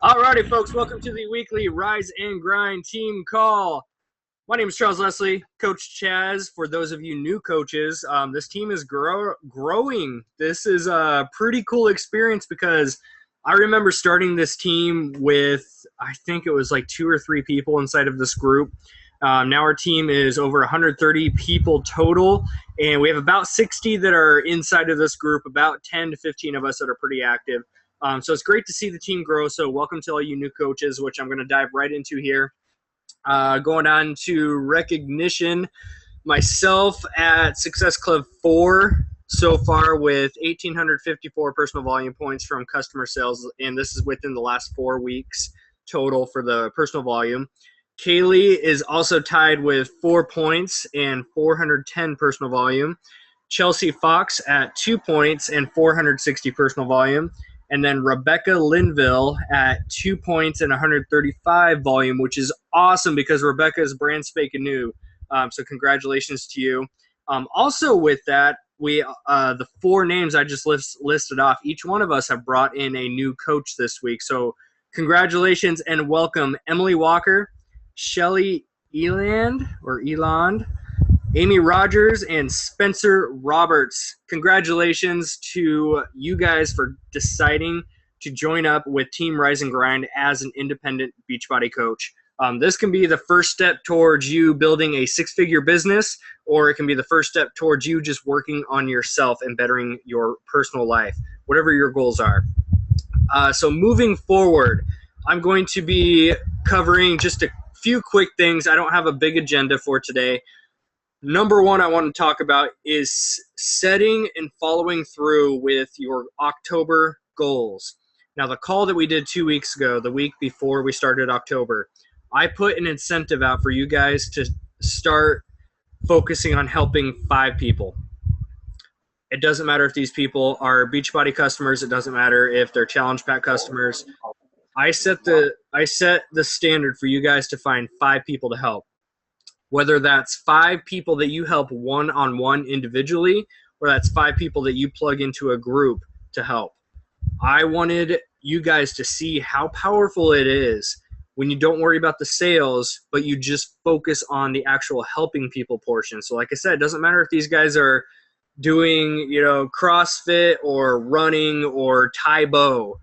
Alrighty, folks, welcome to the weekly Rise and Grind team call. My name is Charles Leslie, Coach Chaz. For those of you new coaches, this team is growing. This is a pretty cool experience because I remember starting this team with, I think it was like 2 or 3 people inside of this group. Now our team is over 130 people total, and we have about 60 that are inside of this group, about 10 to 15 of us that are pretty active. So it's great to see the team grow. So welcome to all you new coaches, which I'm going to dive right into here. Going on to recognition, myself at Success Club 4 so far with 1,854 personal volume points from customer sales, and this is within the last 4 weeks total for the personal volume. Kaylee is also tied with 4 points and 410 personal volume. Chelsea Fox at 2 points and 460 personal volume. And then Rebecca Linville at 2 points and 135 volume, which is awesome because Rebecca is brand spanking new. So congratulations to you. Also with that, the 4 names I just listed off, each one of us have brought in a new coach this week. So congratulations and welcome Emily Walker, Shelly Eland, Amy Rogers, and Spencer Roberts. Congratulations to you guys for deciding to join up with Team Rise and Grind as an independent Beachbody coach. This can be the first step towards you building a 6-figure business, or it can be the first step towards you just working on yourself and bettering your personal life, whatever your goals are. So moving forward, I'm going to be covering just a few quick things. I don't have a big agenda for today. Number one I want to talk about is setting and following through with your October goals. Now, the call that we did 2 weeks ago, the week before we started October, I put an incentive out for you guys to start focusing on helping 5 people. It doesn't matter if these people are Beachbody customers. It doesn't matter if they're Challenge Pack customers. I set the standard for you guys to find 5 people to help. Whether that's 5 people that you help one-on-one individually, or that's 5 people that you plug into a group to help. I wanted you guys to see how powerful it is when you don't worry about the sales, but you just focus on the actual helping people portion. So like I said, it doesn't matter if these guys are doing, CrossFit or running or Tae Bo.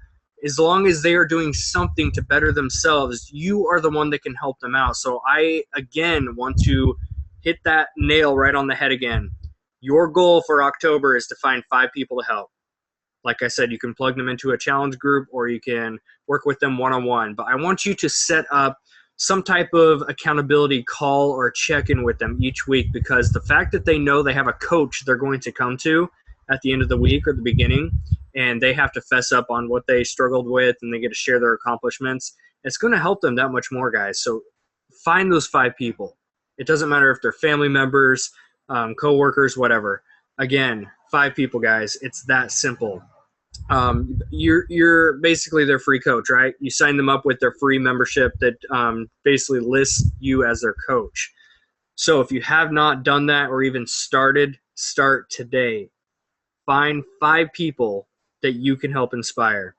As long as they are doing something to better themselves, you are the one that can help them out. So I, again, want to hit that nail right on the head again. Your goal for October is to find 5 people to help. Like I said, you can plug them into a challenge group or you can work with them one-on-one. But I want you to set up some type of accountability call or check-in with them each week, because the fact that they know they have a coach they're going to come to at the end of the week or the beginning, and they have to fess up on what they struggled with and they get to share their accomplishments, it's going to help them that much more, guys. So find those 5 people. It doesn't matter if they're family members, co-workers, whatever. Again, 5 people, guys. It's that simple. You're basically their free coach, right? You sign them up with their free membership that basically lists you as their coach. So if you have not done that or even started, start today. Find 5 people that you can help inspire.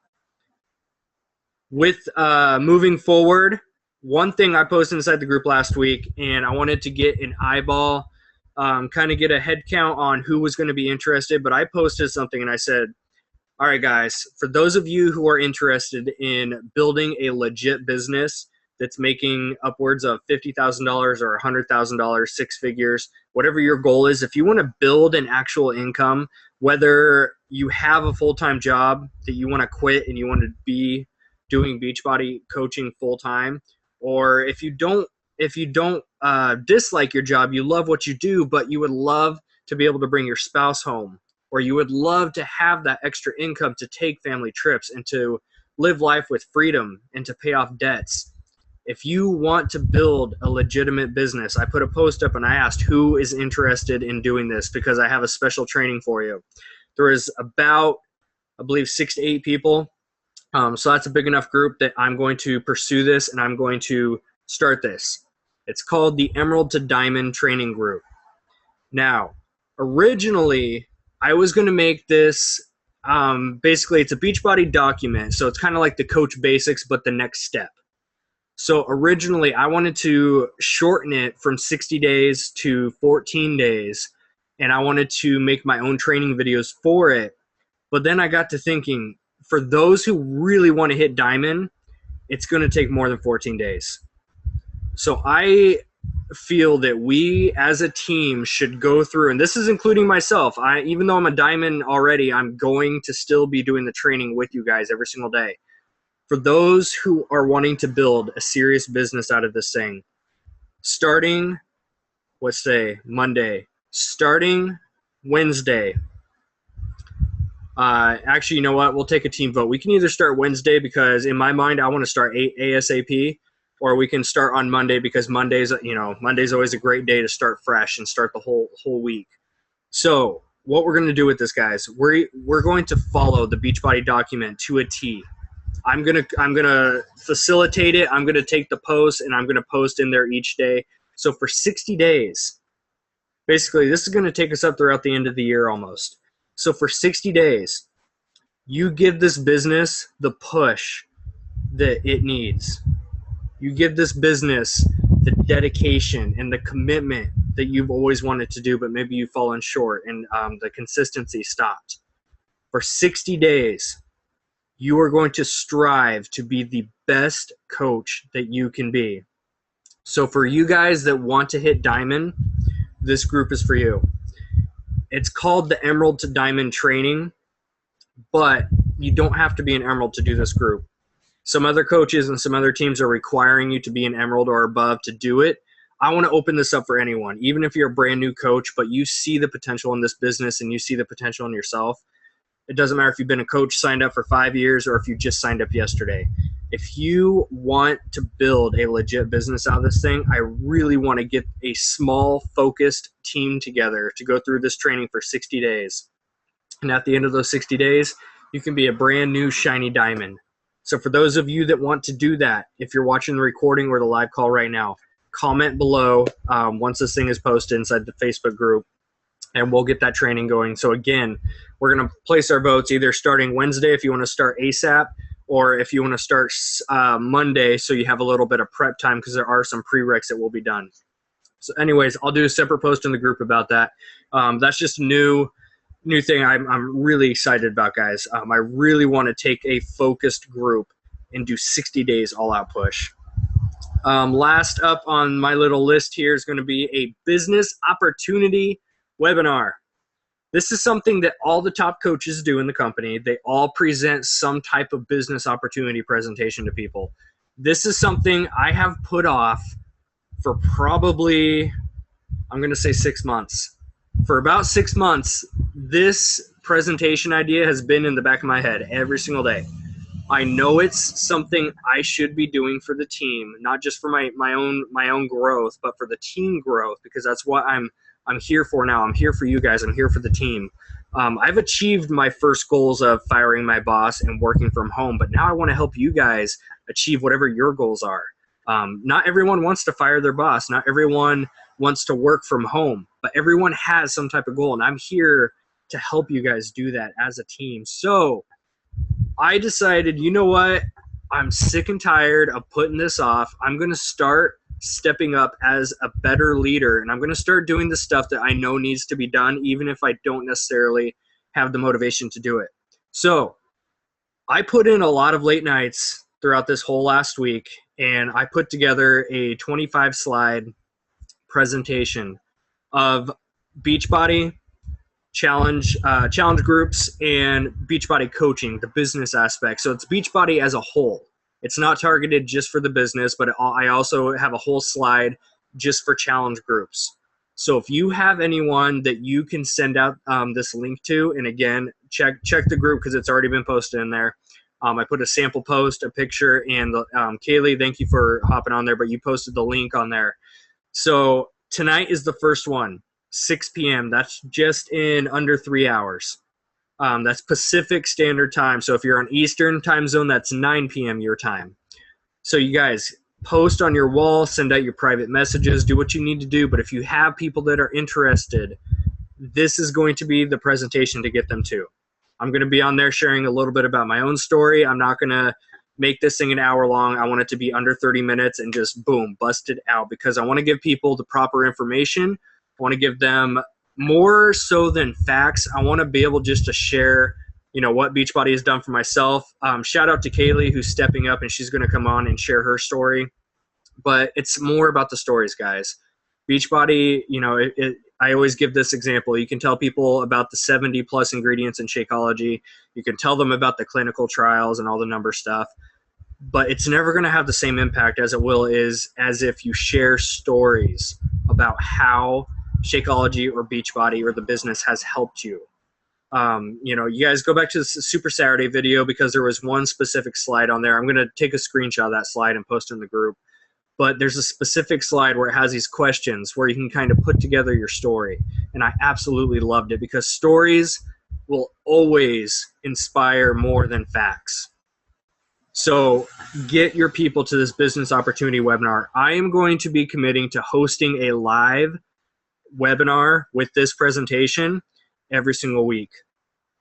With moving forward, one thing I posted inside the group last week, and I wanted to get an eyeball, kind of get a head count on who was going to be interested, but I posted something and I said, all right, guys, for those of you who are interested in building a legit business that's making upwards of $50,000 or $100,000, 6 figures, whatever your goal is, if you want to build an actual income, whether you have a full-time job that you want to quit and you want to be doing Beachbody coaching full-time, or if you don't dislike your job, you love what you do, but you would love to be able to bring your spouse home, or you would love to have that extra income to take family trips and to live life with freedom and to pay off debts. If you want to build a legitimate business, I put a post up and I asked who is interested in doing this, because I have a special training for you. There is about, I believe, 6 to 8 people. So that's a big enough group that I'm going to pursue this and I'm going to start this. It's called the Emerald to Diamond Training Group. Now, originally, I was going to make this Basically, it's a Beachbody document. So it's kind of like the Coach Basics, but the next step. So originally, I wanted to shorten it from 60 days to 14 days, and I wanted to make my own training videos for it. But then I got to thinking, for those who really want to hit diamond, it's going to take more than 14 days. So I feel that we as a team should go through, and this is including myself. Even though I'm a diamond already, I'm going to still be doing the training with you guys every single day. For those who are wanting to build a serious business out of this thing, starting, let's say, Monday, starting Wednesday. Actually, you know what? We'll take a team vote. We can either start Wednesday because in my mind, I want to start ASAP, or we can start on Monday because Monday's always a great day to start fresh and start the whole week. So what we're going to do with this, guys, we're going to follow the Beachbody document to a T. I'm gonna facilitate it. I'm gonna take the post and I'm gonna post in there each day. So for 60 days, basically, this is gonna take us up throughout the end of the year almost. So for 60 days, you give this business the push that it needs. You give this business the dedication and the commitment that you've always wanted to do, but maybe you've fallen short and the consistency stopped. For 60 days, you are going to strive to be the best coach that you can be. So for you guys that want to hit diamond, this group is for you. It's called the Emerald to Diamond Training, but you don't have to be an Emerald to do this group. Some other coaches and some other teams are requiring you to be an Emerald or above to do it. I want to open this up for anyone, even if you're a brand new coach, but you see the potential in this business and you see the potential in yourself. It doesn't matter if you've been a coach signed up for 5 years or if you just signed up yesterday. If you want to build a legit business out of this thing, I really want to get a small, focused team together to go through this training for 60 days. And at the end of those 60 days, you can be a brand new shiny diamond. So for those of you that want to do that, if you're watching the recording or the live call right now, comment below once this thing is posted inside the Facebook group, and we'll get that training going. So again, we're going to place our votes either starting Wednesday if you want to start ASAP, or if you want to start Monday so you have a little bit of prep time because there are some prereqs that will be done. So anyways, I'll do a separate post in the group about that. That's just a new thing I'm really excited about, guys. I really want to take a focused group and do 60 days all-out push. Last up on my little list here is going to be a business opportunity webinar. This is something that all the top coaches do in the company. They all present some type of business opportunity presentation to people. This is something I have put off for probably, I'm going to say 6 months. For about 6 months, this presentation idea has been in the back of my head every single day. I know it's something I should be doing for the team, not just for my own growth, but for the team growth, because that's what I'm here for now. I'm here for you guys. I'm here for the team. I've achieved my first goals of firing my boss and working from home, but now I want to help you guys achieve whatever your goals are. Not everyone wants to fire their boss. Not everyone wants to work from home, but everyone has some type of goal, and I'm here to help you guys do that as a team. So I decided, you know what? I'm sick and tired of putting this off. I'm going to start stepping up as a better leader, and I'm going to start doing the stuff that I know needs to be done, even if I don't necessarily have the motivation to do it. So I put in a lot of late nights throughout this whole last week, and I put together a 25-slide presentation of Beachbody challenge groups and Beachbody coaching, the business aspect. So it's Beachbody as a whole. It's not targeted just for the business, but I also have a whole slide just for challenge groups. So if you have anyone that you can send out this link to, and again, check the group because it's already been posted in there. I put a sample post, a picture, and Kaylee, thank you for hopping on there, but you posted the link on there. So tonight is the first one, 6 p.m. That's just in under 3 hours. That's Pacific Standard Time. So if you're on Eastern time zone, that's 9 p.m. your time. So you guys post on your wall, send out your private messages, do what you need to do. But if you have people that are interested, this is going to be the presentation to get them to. I'm going to be on there sharing a little bit about my own story. I'm not going to make this thing an hour long. I want it to be under 30 minutes and just boom, bust it out, because I want to give people the proper information. I want to give them more so than facts. I want to be able just to share, what Beachbody has done for myself. Shout out to Kaylee, who's stepping up, and she's going to come on and share her story. But it's more about the stories, guys. Beachbody, I always give this example. You can tell people about the 70 plus ingredients in Shakeology. You can tell them about the clinical trials and all the number stuff, but it's never going to have the same impact as it will as if you share stories about how Shakeology or Beachbody or the business has helped you. You guys go back to the Super Saturday video, because there was one specific slide on there. I'm going to take a screenshot of that slide and post it in the group. But there's a specific slide where it has these questions where you can kind of put together your story. And I absolutely loved it, because stories will always inspire more than facts. So get your people to this business opportunity webinar. I am going to be committing to hosting a live webinar with this presentation every single week.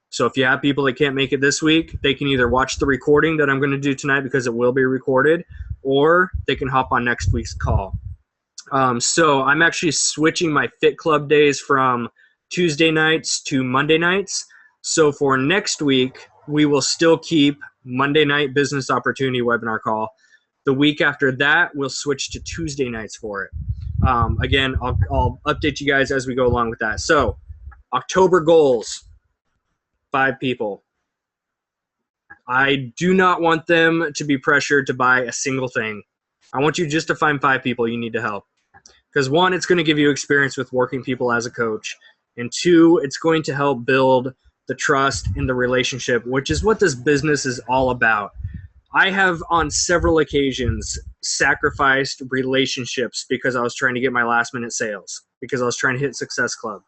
So if you have people that can't make it this week, they can either watch the recording that I'm going to do tonight, because it will be recorded, or they can hop on next week's call. So I'm actually switching my Fit Club days from Tuesday nights to Monday nights. So for next week, we will still keep Monday night business opportunity webinar call. The week after that, we'll switch to Tuesday nights for it. Again, I'll update you guys as we go along with that. So October goals, 5 people. I do not want them to be pressured to buy a single thing. I want you just to find 5 people you need to help. Because 1, it's going to give you experience with working people as a coach. And 2, it's going to help build the trust in the relationship, which is what this business is all about. I have on several occasions sacrificed relationships because I was trying to get my last minute sales, because I was trying to hit Success Club.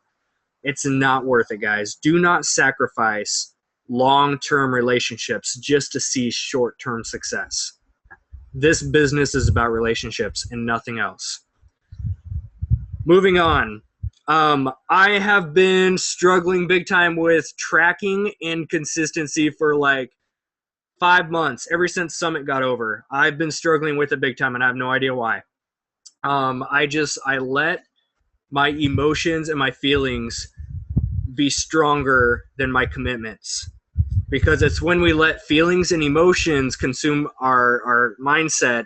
It's not worth it, guys. Do not sacrifice long-term relationships just to see short-term success. This business is about relationships and nothing else. Moving on. I have been struggling big time with tracking and consistency for like 5 months, ever since Summit got over. I've been struggling with it big time, and I have no idea why. I let my emotions and my feelings be stronger than my commitments, because it's when we let feelings and emotions consume our mindset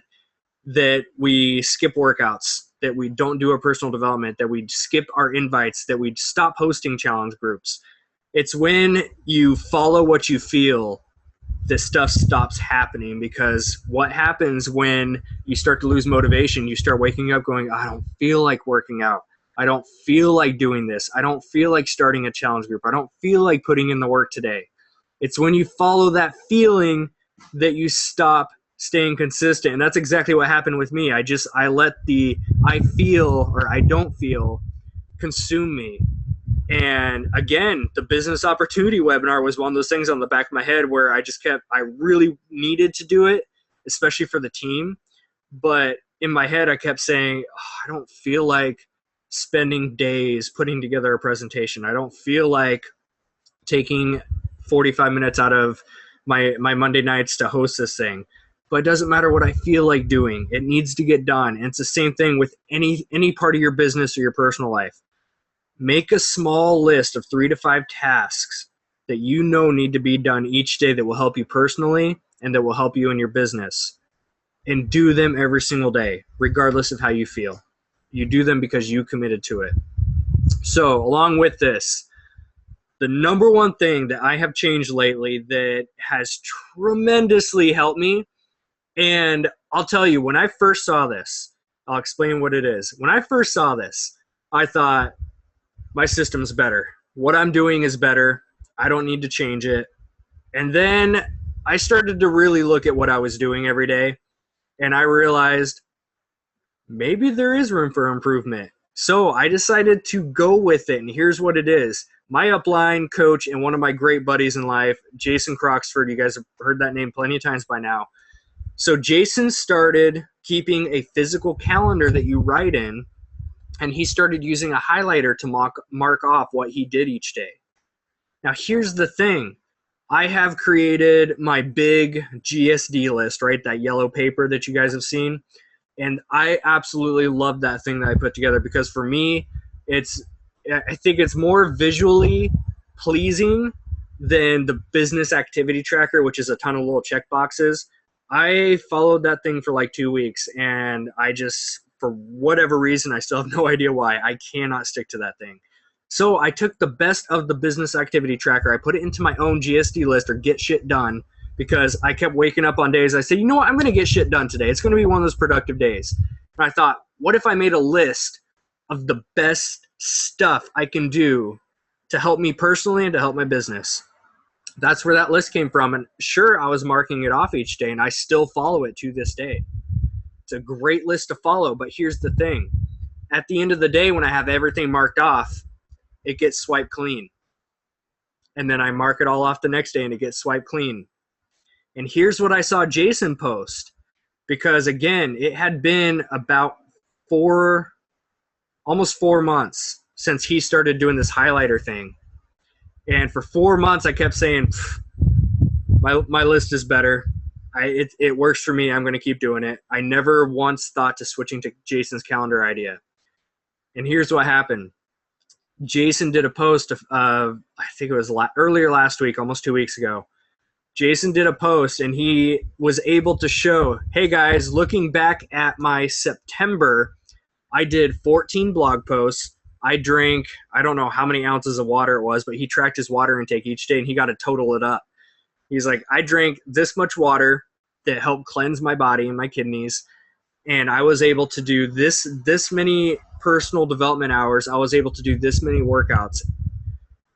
that we skip workouts, that we don't do our personal development, that we skip our invites, that we stop hosting challenge groups. It's when you follow what you feel that stuff stops happening, because what happens when you start to lose motivation, you start waking up going, I don't feel like working out. I don't feel like doing this. I don't feel like starting a challenge group. I don't feel like putting in the work today. It's when you follow that feeling that you stop staying consistent. And that's exactly what happened with me. I let the I feel or I don't feel consume me. And again, the business opportunity webinar was one of those things on the back of my head where I really needed to do it, especially for the team. But in my head, I kept saying, I don't feel like spending days putting together a presentation. I don't feel like taking 45 minutes out of my Monday nights to host this thing. But it doesn't matter what I feel like doing. It needs to get done. And it's the same thing with any part of your business or your personal life. Make a small list of 3 to 5 tasks that you know need to be done each day that will help you personally and that will help you in your business. And do them every single day, regardless of how you feel. You do them because you committed to it. So along with this, the number one thing that I have changed lately that has tremendously helped me, and I'll tell you, when I first saw this, I'll explain what it is. When I first saw this, I thought, my system's better. What I'm doing is better. I don't need to change it. And then I started to really look at what I was doing every day, and I realized maybe there is room for improvement. So I decided to go with it, and here's what it is. My upline coach and one of my great buddies in life, Jason Croxford, you guys have heard that name plenty of times by now. So Jason started keeping a physical calendar that you write in, and he started using a highlighter to mark off what he did each day. Now, here's the thing. I have created my big GSD list, right? That yellow paper that you guys have seen. And I absolutely love that thing that I put together because for me, I think it's more visually pleasing than the business activity tracker, which is a ton of little check boxes. I followed that thing for like 2 weeks, and I just, for whatever reason, I still have no idea why, I cannot stick to that thing. So I took the best of the business activity tracker. I put it into my own GSD list, or get shit done, because I kept waking up on days. I said, you know what? I'm going to get shit done today. It's going to be one of those productive days. And I thought, what if I made a list of the best stuff I can do to help me personally and to help my business? That's where that list came from. And sure, I was marking it off each day, and I still follow it to this day. It's a great list to follow, but here's the thing. At the end of the day, when I have everything marked off, it gets swiped clean. And then I mark it all off the next day, and it gets swiped clean. And here's what I saw Jason post, because again, it had been about almost 4 months since he started doing this highlighter thing. And for 4 months, I kept saying, my list is better. It works for me. I'm going to keep doing it. I never once thought to switching to Jason's calendar idea. And here's what happened. Jason did a post of, I think it was earlier last week, almost 2 weeks ago. Jason did a post, and he was able to show, hey guys, looking back at my September, I did 14 blog posts. I drank, I don't know how many ounces of water it was, but he tracked his water intake each day, and he got to total it up. He's like, I drank this much water that helped cleanse my body and my kidneys, and I was able to do this many personal development hours. I was able to do this many workouts.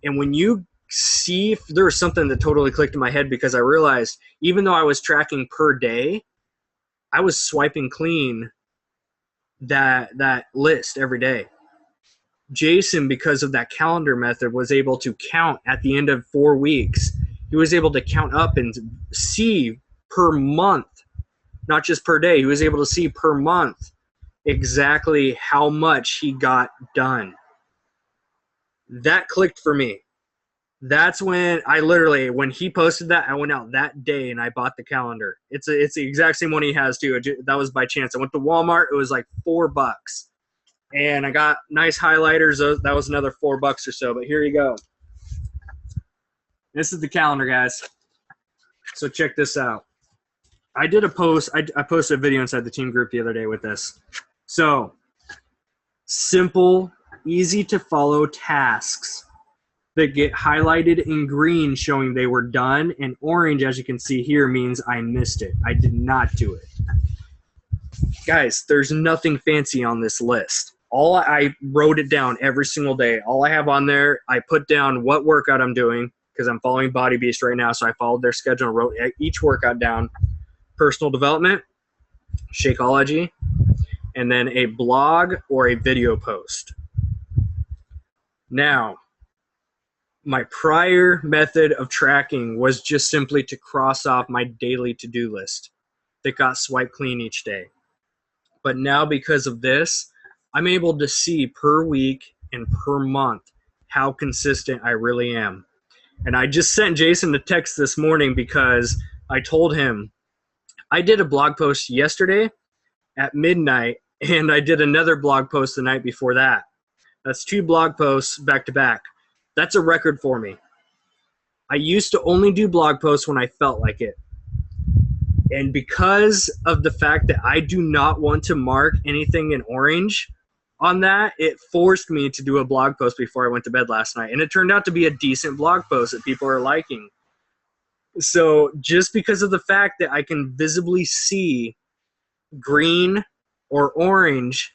And when you see, if there was something that totally clicked in my head, because I realized even though I was tracking per day, I was swiping clean that list every day. Jason, because of that calendar method, was able to count at the end of 4 weeks. He was able to count up and see per month, not just per day. He was able to see per month exactly how much he got done. That clicked for me. That's when when he posted that, I went out that day and I bought the calendar. It's the exact same one he has too. That was by chance. I went to Walmart. It was like $4. And I got nice highlighters. That was another $4 or so, but here you go. This is the calendar, guys. So check this out. I did a post. I posted a video inside the team group the other day with this. So simple, easy to follow tasks that get highlighted in green showing they were done, and orange, as you can see here, means I missed it. I did not do it. Guys, there's nothing fancy on this list. I wrote it down every single day. All I have on there, I put down what workout I'm doing, because I'm following Body Beast right now, so I followed their schedule and wrote each workout down. Personal development, Shakeology, and then a blog or a video post. Now, my prior method of tracking was just simply to cross off my daily to-do list that got swiped clean each day. But now, because of this, I'm able to see per week and per month how consistent I really am. And I just sent Jason a text this morning because I told him I did a blog post yesterday at midnight, and I did another blog post the night before that. That's 2 blog posts back to back. That's a record for me. I used to only do blog posts when I felt like it. And because of the fact that I do not want to mark anything in orange on that, it forced me to do a blog post before I went to bed last night. And it turned out to be a decent blog post that people are liking. So just because of the fact that I can visibly see green or orange,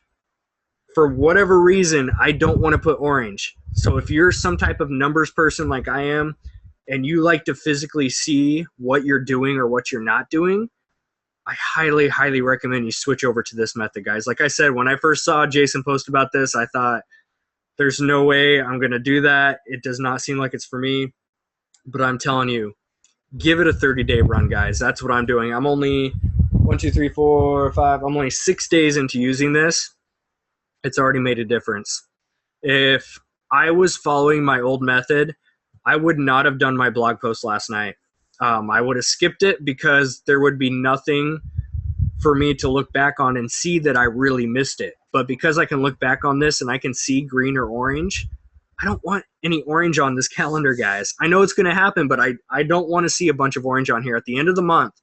for whatever reason, I don't want to put orange. So if you're some type of numbers person like I am, and you like to physically see what you're doing or what you're not doing, I highly, highly recommend you switch over to this method, guys. Like I said, when I first saw Jason post about this, I thought, there's no way I'm going to do that. It does not seem like it's for me. But I'm telling you, give it a 30-day run, guys. That's what I'm doing. I'm only I'm only 6 days into using this. It's already made a difference. If I was following my old method, I would not have done my blog post last night. I would have skipped it because there would be nothing for me to look back on and see that I really missed it. But because I can look back on this and I can see green or orange, I don't want any orange on this calendar, guys. I know it's going to happen, but I don't want to see a bunch of orange on here. At the end of the month,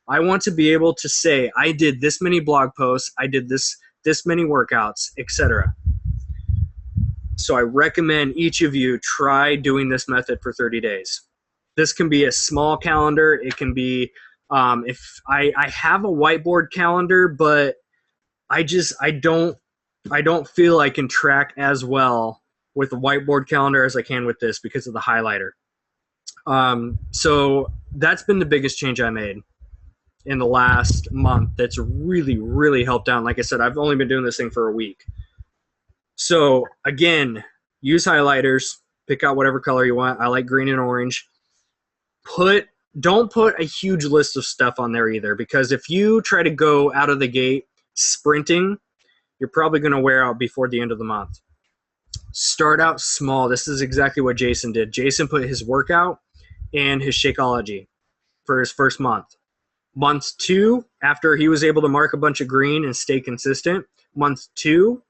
I want to be able to say, I did this many blog posts, I did this many workouts, etc. So I recommend each of you try doing this method for 30 days. This can be a small calendar. It can be, if I have a whiteboard calendar, but I don't feel I can track as well with a whiteboard calendar as I can with this because of the highlighter. So that's been the biggest change I made in the last month. That's really, really helped out. Like I said, I've only been doing this thing for a week. So again, use highlighters, pick out whatever color you want. I like green and orange. Don't put a huge list of stuff on there either, because if you try to go out of the gate sprinting, you're probably going to wear out before the end of the month. Start out small. This is exactly what Jason did. Jason put his workout and his Shakeology for his first month. Month 2, after he was able to mark a bunch of green and stay consistent, month 2,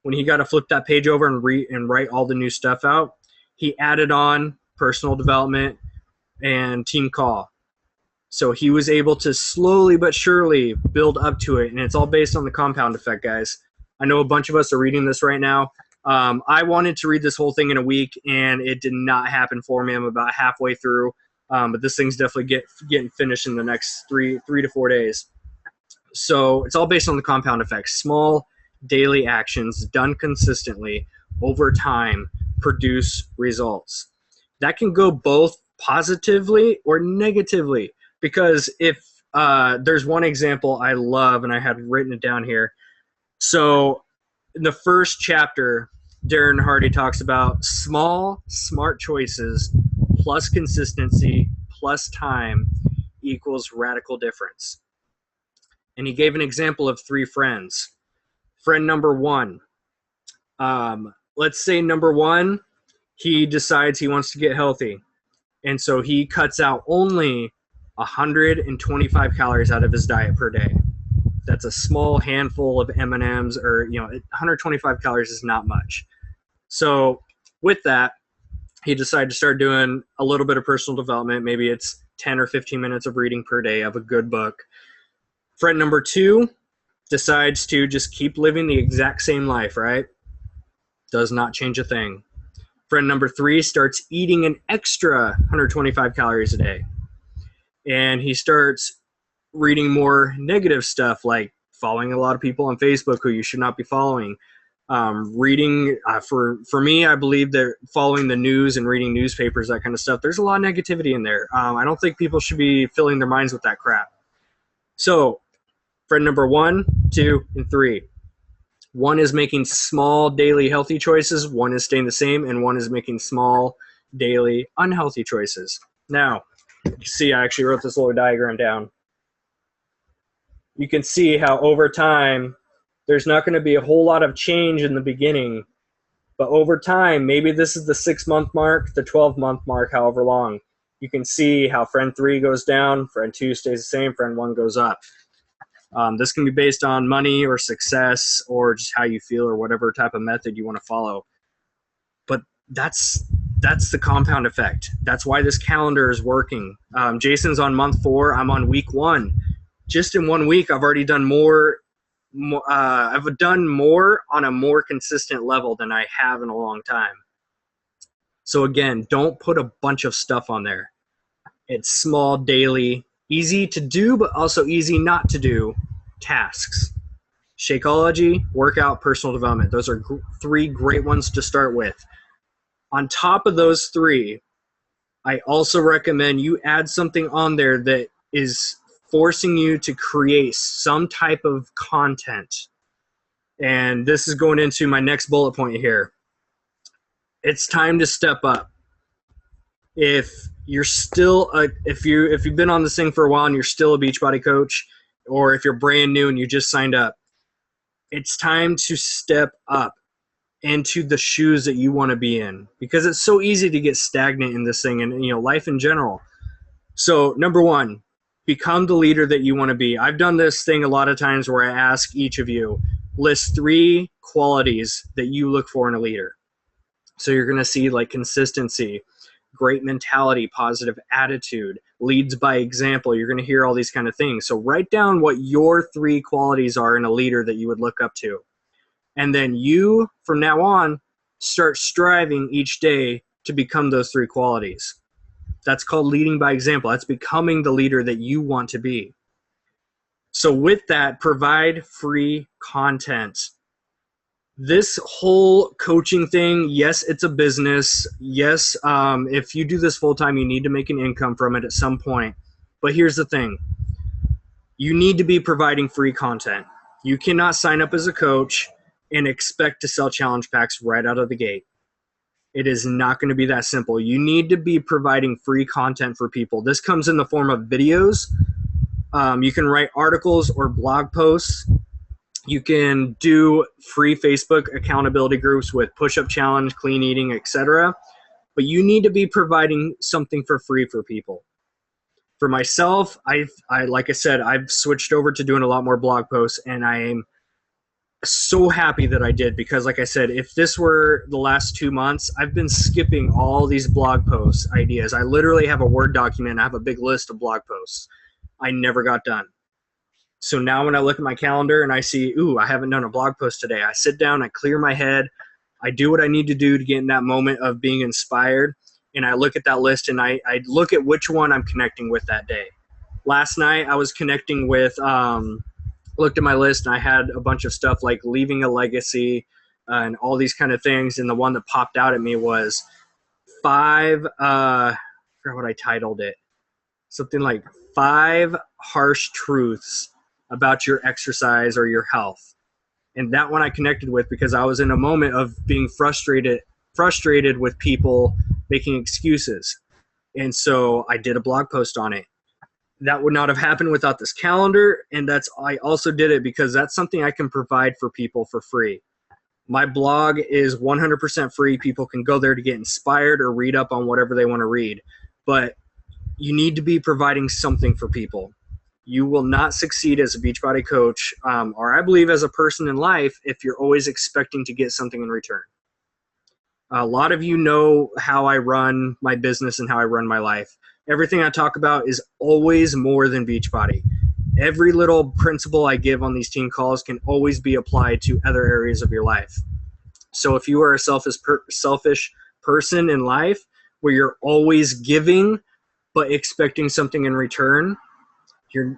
when he got to flip that page over and write all the new stuff out, he added on personal development and team call. So he was able to slowly but surely build up to it, and it's all based on the compound effect, guys. I know a bunch of us are reading this right now. I wanted to read this whole thing in a week, and it did not happen for me. I'm about halfway through, but this thing's definitely getting finished in the next three to 4 days. So it's all based on the compound effect. Small daily actions done consistently over time produce results. That can go both positively or negatively, because if there's one example I love, and I had written it down here. So in the first chapter, Darren Hardy talks about small, smart choices plus consistency plus time equals radical difference. And he gave an example of 3 friends. Friend number 1, let's say number 1, he decides he wants to get healthy. And so he cuts out only 125 calories out of his diet per day. That's a small handful of M&Ms, or 125 calories is not much. So with that, he decided to start doing a little bit of personal development. Maybe it's 10 or 15 minutes of reading per day of a good book. Friend number 2 decides to just keep living the exact same life, right? Does not change a thing. Friend number 3 starts eating an extra 125 calories a day. And he starts reading more negative stuff, like following a lot of people on Facebook who you should not be following. Reading, for me, I believe that following the news and reading newspapers, that kind of stuff, there's a lot of negativity in there. I don't think people should be filling their minds with that crap. So friend number 1, 2, and 3. 1 is making small daily healthy choices, 1 is staying the same, and 1 is making small daily unhealthy choices. Now, you see, I actually wrote this little diagram down. You can see how over time, there's not going to be a whole lot of change in the beginning, but over time, maybe this is the 6-month mark, the 12-month mark, however long, you can see how friend 3 goes down, friend 2 stays the same, friend 1 goes up. This can be based on money or success or just how you feel or whatever type of method you want to follow. But that's the compound effect. That's why this calendar is working. Jason's on month 4. I'm on week 1. Just in 1 week, I've already done more. I've done more on a more consistent level than I have in a long time. So again, don't put a bunch of stuff on there. It's small, daily, easy to do, but also easy not to do tasks. Shakeology, workout, personal development. Those are 3 great ones to start with. On top of those 3, I also recommend you add something on there that is forcing you to create some type of content. And this is going into my next bullet point here. It's time to step up. If you're still if you've been on this thing for a while and you're still a Beachbody coach, or if you're brand new and you just signed up, it's time to step up into the shoes that you want to be in, because it's so easy to get stagnant in this thing and, life in general. So number one, become the leader that you want to be. I've done this thing a lot of times where I ask each of you, list 3 qualities that you look for in a leader. So you're going to see like consistency, great mentality, positive attitude, leads by example. You're going to hear all these kind of things. So write down what your 3 qualities are in a leader that you would look up to. And then you, from now on, start striving each day to become those 3 qualities. That's called leading by example. That's becoming the leader that you want to be. So with that, provide free content. This whole coaching thing, yes, it's a business. Yes, if you do this full time, you need to make an income from it at some point. But here's the thing. You need to be providing free content. You cannot sign up as a coach and expect to sell challenge packs right out of the gate. It is not going to be that simple. You need to be providing free content for people. This comes in the form of videos. You can write articles or blog posts. You can do free Facebook accountability groups with push-up challenge, clean eating, etc. But you need to be providing something for free for people. For myself, like I said, I've switched over to doing a lot more blog posts, and I am so happy that I did, because like I said, if this were the last 2 months, I've been skipping all these blog post ideas. I literally have a Word document. I have a big list of blog posts I never got done. So now when I look at my calendar and I see, ooh, I haven't done a blog post today, I sit down, I clear my head, I do what I need to do to get in that moment of being inspired, and I look at that list and I look at which one I'm connecting with that day. Last night I was connecting with, looked at my list and I had a bunch of stuff like leaving a legacy and all these kind of things, and the one that popped out at me was 5, I forgot what I titled it, something like 5 harsh truths about your exercise or your health. And that one I connected with because I was in a moment of being frustrated with people making excuses. And so I did a blog post on it. That would not have happened without this calendar. And I also did it because that's something I can provide for people for free. My blog is 100% free. People can go there to get inspired or read up on whatever they want to read. But you need to be providing something for people. You will not succeed as a Beachbody coach, or I believe as a person in life, if you're always expecting to get something in return. A lot of you know how I run my business and how I run my life. Everything I talk about is always more than Beachbody. Every little principle I give on these team calls can always be applied to other areas of your life. So if you are a selfish person in life where you're always giving but expecting something in return,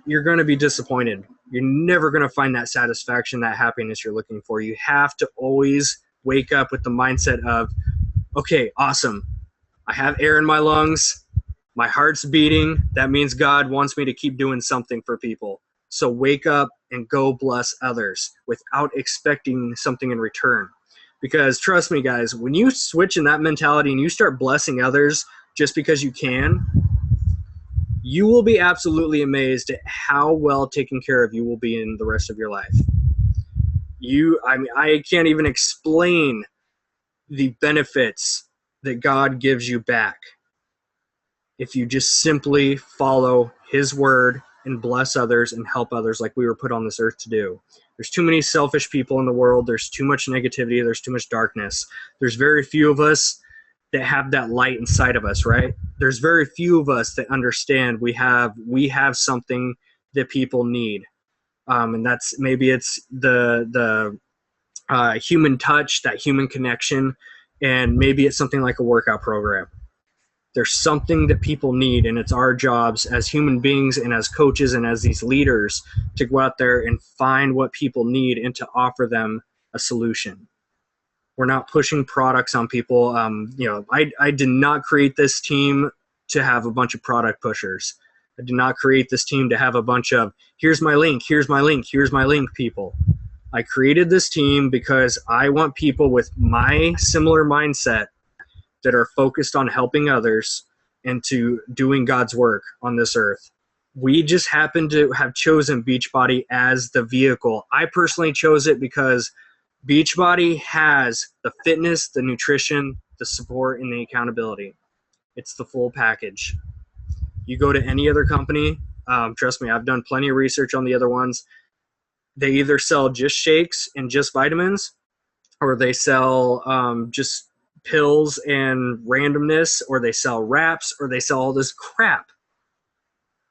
you're going to be disappointed. You're never going to find that satisfaction, that happiness you're looking for. You have to always wake up with the mindset of, okay, awesome. I have air in my lungs. My heart's beating. That means God wants me to keep doing something for people. So wake up and go bless others without expecting something in return. Because trust me, guys, when you switch in that mentality and you start blessing others just because you can, you will be absolutely amazed at how well taken care of you will be in the rest of your life. I can't even explain the benefits that God gives you back if you just simply follow His word and bless others and help others like we were put on this earth to do. There's too many selfish people in the world. There's too much negativity. There's too much darkness. There's very few of us that have that light inside of us, right? There's very few of us that understand we have something that people need. And that's, maybe it's the human touch, that human connection, and maybe it's something like a workout program. There's something that people need, and it's our jobs as human beings and as coaches and as these leaders to go out there and find what people need and to offer them a solution. We're not pushing products on people. I did not create this team to have a bunch of product pushers. I did not create this team to have a bunch of, here's my link, here's my link, here's my link people. I created this team because I want people with my similar mindset that are focused on helping others and to doing God's work on this earth. We just happen to have chosen Beachbody as the vehicle. I personally chose it because Beachbody has the fitness, the nutrition, the support, and the accountability. It's the full package. You go to any other company, trust me, I've done plenty of research on the other ones. They either sell just shakes and just vitamins, or they sell just pills and randomness, or they sell wraps, or they sell all this crap.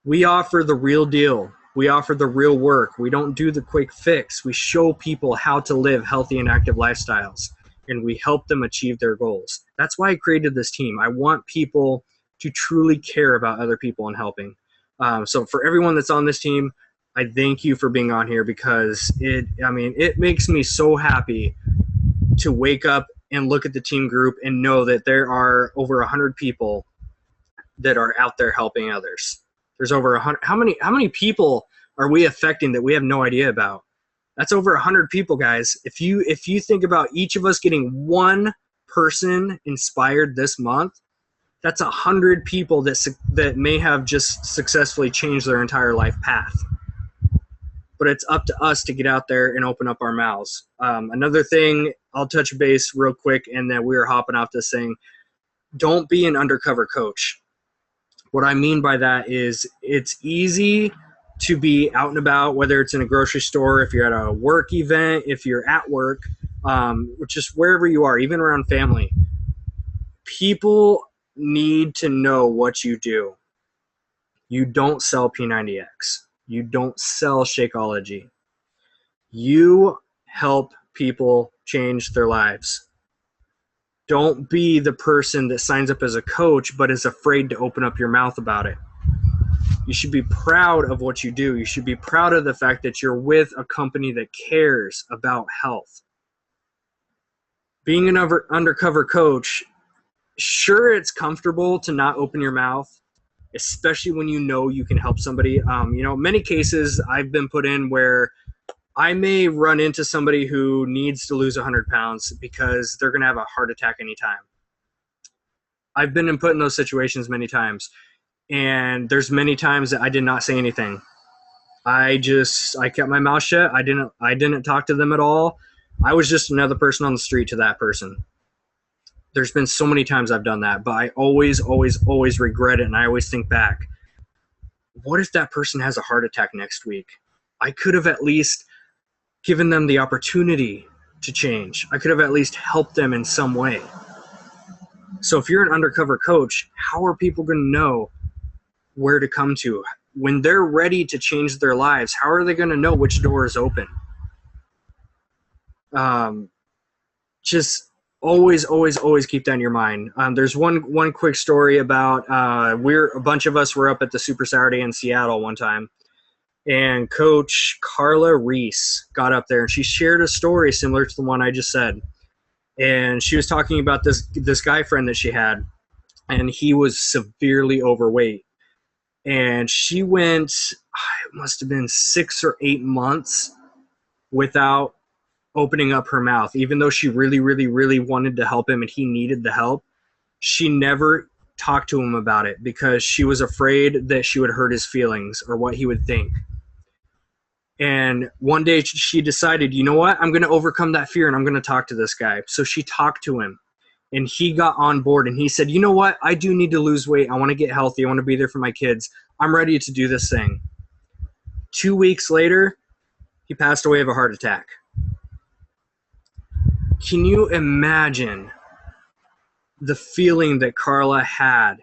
We offer the real deal. We offer the real work. We don't do the quick fix. We show people how to live healthy and active lifestyles, and we help them achieve their goals. That's why I created this team. I want people to truly care about other people and helping. So for everyone that's on this team, I thank you for being on here, because it makes me so happy to wake up and look at the team group and know that there are over 100 people that are out there helping others. There's over 100. How many people are we affecting that we have no idea about? That's over 100 people, guys. If you think about each of us getting one person inspired this month, that's 100 people that may have just successfully changed their entire life path. But it's up to us to get out there and open up our mouths. Another thing, I'll touch base real quick, and then we are hopping off this thing. Don't be an undercover coach. What I mean by that is it's easy to be out and about, whether it's in a grocery store, if you're at a work event, if you're at work, just wherever you are, even around family. People need to know what you do. You don't sell P90X. You don't sell Shakeology. You help people change their lives. Don't be the person that signs up as a coach but is afraid to open up your mouth about it. You should be proud of what you do. You should be proud of the fact that you're with a company that cares about health. Being an undercover coach, sure, it's comfortable to not open your mouth, especially when you know you can help somebody. Many cases I've been put in where I may run into somebody who needs to lose 100 pounds because they're going to have a heart attack anytime. I've been put in those situations many times, and there's many times that I did not say anything. I kept my mouth shut. I didn't talk to them at all. I was just another person on the street to that person. There's been so many times I've done that, but I always, always, always regret it, and I always think back, what if that person has a heart attack next week? I could have at least given them the opportunity to change. I could have at least helped them in some way. So if you're an undercover coach, how are people going to know where to come to? When they're ready to change their lives, how are they going to know which door is open? Just always, always, always keep that in your mind. There's one quick story about a bunch of us were up at the Super Saturday in Seattle one time, and Coach Carla Reese got up there and she shared a story similar to the one I just said. And she was talking about this guy friend that she had, and he was severely overweight. And she went, it must have been 6 or 8 months without opening up her mouth. Even though she really, really, really wanted to help him and he needed the help, she never talked to him about it because she was afraid that she would hurt his feelings or what he would think. And one day she decided, you know what? I'm going to overcome that fear and I'm going to talk to this guy. So she talked to him and he got on board and he said, you know what? I do need to lose weight. I want to get healthy. I want to be there for my kids. I'm ready to do this thing. 2 weeks later, he passed away of a heart attack. Can you imagine the feeling that Carla had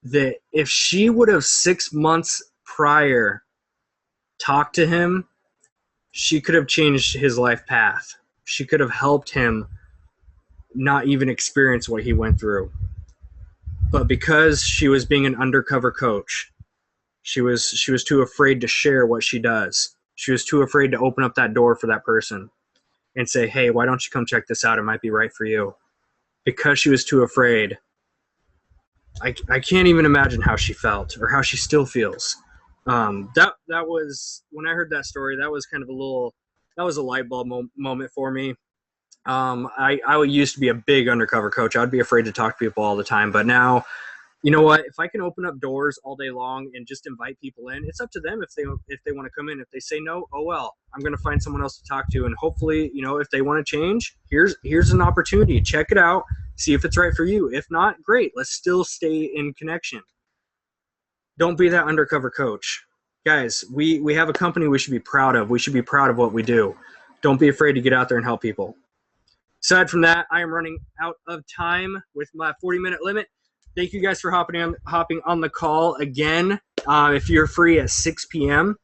that if she would have 6 months prior talked to him, she could have changed his life path. She could have helped him not even experience what he went through. But because she was being an undercover coach, she was too afraid to share what she does. She was too afraid to open up that door for that person and say, hey, why don't you come check this out? It might be right for you. Because she was too afraid, I can't even imagine how she felt or how she still feels. That was, when I heard that story, that was kind of that was a light bulb moment for me. I used to be a big undercover coach. I'd be afraid to talk to people all the time, but now you know what? If I can open up doors all day long and just invite people in, it's up to them if they want to come in. If they say no, oh well, I'm going to find someone else to talk to, and hopefully, if they want to change, here's an opportunity. Check it out, see if it's right for you. If not, great. Let's still stay in connection. Don't be that undercover coach, guys. We have a company we should be proud of. We should be proud of what we do. Don't be afraid to get out there and help people. Aside from that, I am running out of time with my 40-minute limit. Thank you guys for hopping on the call again. If you're free at 6 p.m.,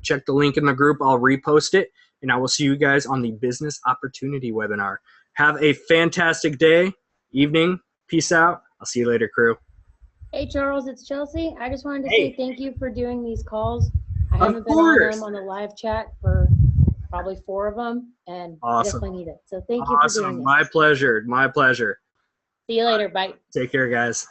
check the link in the group. I'll repost it, and I will see you guys on the business opportunity webinar. Have a fantastic day, evening. Peace out. I'll see you later, crew. Hey, Charles, it's Chelsea. I just wanted to say thank you for doing these calls. I haven't been on them on the live chat for probably 4 of them, and I definitely need it. So thank you for doing it. My pleasure. My pleasure. See you later. Bye. Take care, guys.